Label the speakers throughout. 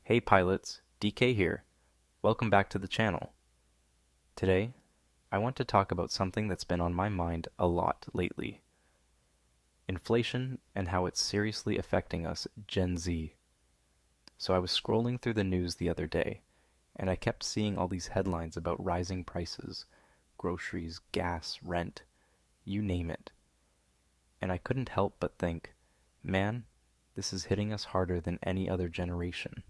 Speaker 1: Hey pilots, DK here. Welcome back to the channel. Today, I want to talk about something that's been on my mind a lot lately. Inflation and how it's seriously affecting us Gen Z. So I was scrolling through the news the other day, and I kept seeing all these headlines about rising prices, groceries, gas, rent, you name it. And I couldn't help but think, man, this is hitting us harder than any other generation.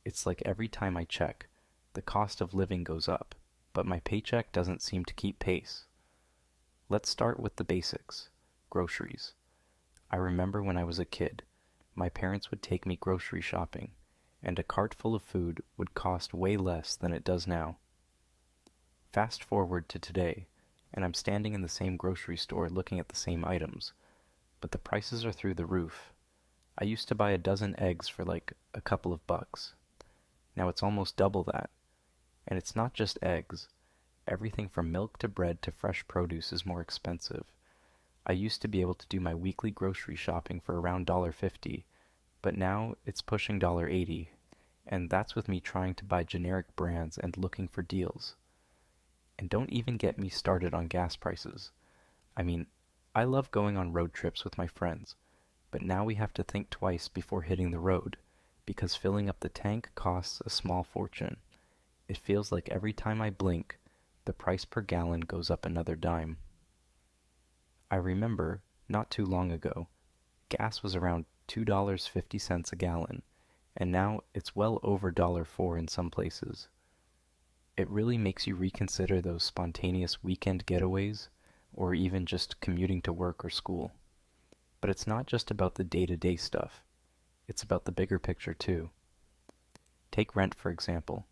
Speaker 1: It's like every time I check, the cost of living goes up, but my paycheck doesn't seem to keep pace. Let's start with the basics. Groceries. I remember when I was a kid, my parents would take me grocery shopping, and a cart full of food would cost way less than it does now. Fast forward to today, and I'm standing in the same grocery store looking at the same items, but the prices are through the roof. I used to buy a dozen eggs for like a couple of bucks. Now it's almost double that. And it's not just eggs. Everything from milk to bread to fresh produce is more expensive. I used to be able to do my weekly grocery shopping for around $1.50, but now it's pushing $1.80, and that's with me trying to buy generic brands and looking for deals. And don't even get me started on gas prices. I mean, I love going on road trips with my friends, but now we have to think twice before hitting the road, because filling up the tank costs a small fortune. It feels like every time I blink, the price per gallon goes up another dime. I remember, not too long ago, gas was around $2.50 a gallon, and now it's well over $1.04 in some places. It really makes you reconsider those spontaneous weekend getaways, or even just commuting to work or school. But it's not just about the day-to-day stuff. It's about the bigger picture too. Take rent, for example.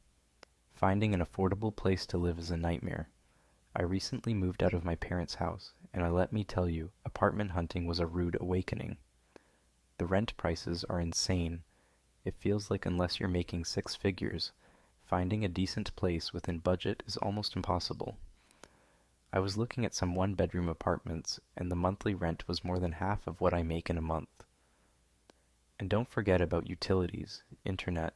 Speaker 1: Finding an affordable place to live is a nightmare. I recently moved out of my parents' house, and let me tell you, apartment hunting was a rude awakening. The rent prices are insane. It feels like unless you're making six figures, finding a decent place within budget is almost impossible. I was looking at some one-bedroom apartments, and the monthly rent was more than half of what I make in a month. And don't forget about utilities, internet,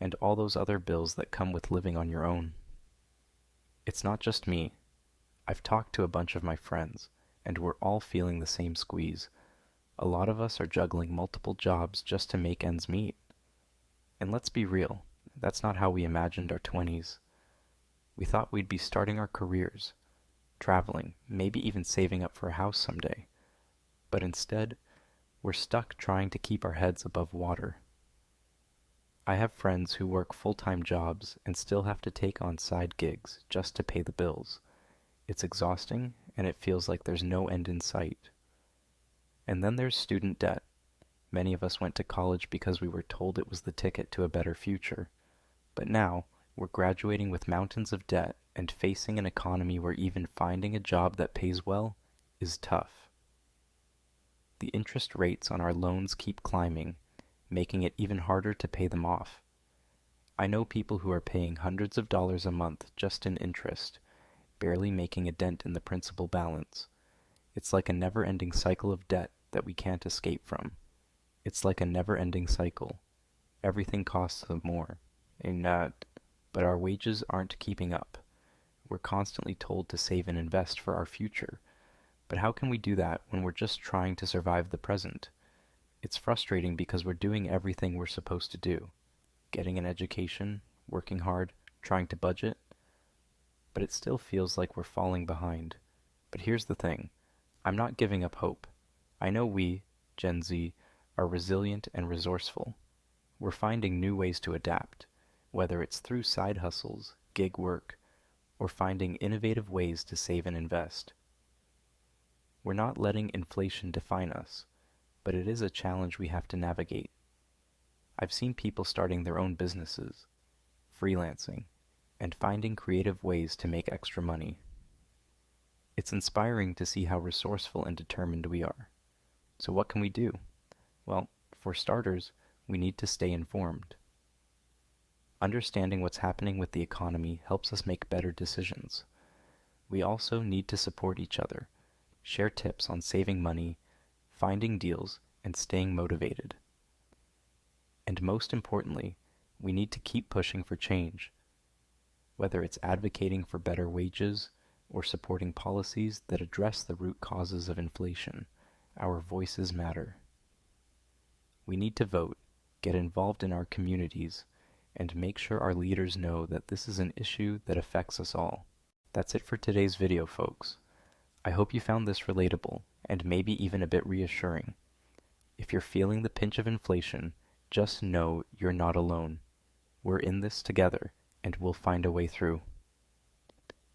Speaker 1: and all those other bills that come with living on your own. It's not just me. I've talked to a bunch of my friends, and we're all feeling the same squeeze. A lot of us are juggling multiple jobs just to make ends meet. And let's be real, that's not how we imagined our 20s. We thought we'd be starting our careers, traveling, maybe even saving up for a house someday. But instead, we're stuck trying to keep our heads above water. I have friends who work full-time jobs and still have to take on side gigs just to pay the bills. It's exhausting, and it feels like there's no end in sight. And then there's student debt. Many of us went to college because we were told it was the ticket to a better future. But now, we're graduating with mountains of debt and facing an economy where even finding a job that pays well is tough. The interest rates on our loans keep climbing, making it even harder to pay them off. I know people who are paying hundreds of dollars a month just in interest, barely making a dent in the principal balance. It's like a never-ending cycle of debt that we can't escape from. It's like a never-ending cycle. Everything costs them more, but our wages aren't keeping up. We're constantly told to save and invest for our future. But how can we do that when we're just trying to survive the present? It's frustrating because we're doing everything we're supposed to do. Getting an education, working hard, trying to budget. But it still feels like we're falling behind. But here's the thing. I'm not giving up hope. I know we, Gen Z, are resilient and resourceful. We're finding new ways to adapt, whether it's through side hustles, gig work, or finding innovative ways to save and invest. We're not letting inflation define us, but it is a challenge we have to navigate. I've seen people starting their own businesses, freelancing, and finding creative ways to make extra money. It's inspiring to see how resourceful and determined we are. So what can we do? Well, for starters, we need to stay informed. Understanding what's happening with the economy helps us make better decisions. We also need to support each other, share tips on saving money, finding deals, and staying motivated. And most importantly, We need to keep pushing for change, whether it's advocating for better wages or supporting policies that address the root causes of inflation. Our voices matter. We need to vote, get involved in our communities, and make sure our leaders know that this is an issue that affects us all. That's it for today's video, folks. I hope you found this relatable and maybe even a bit reassuring. If you're feeling the pinch of inflation, just know you're not alone. We're in this together, and we'll find a way through.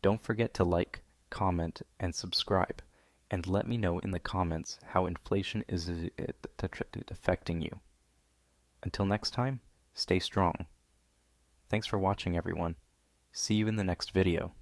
Speaker 1: Don't forget to like, comment, and subscribe, and let me know in the comments how inflation is affecting you. Until next time, stay strong. Thanks for watching, everyone. See you in the next video.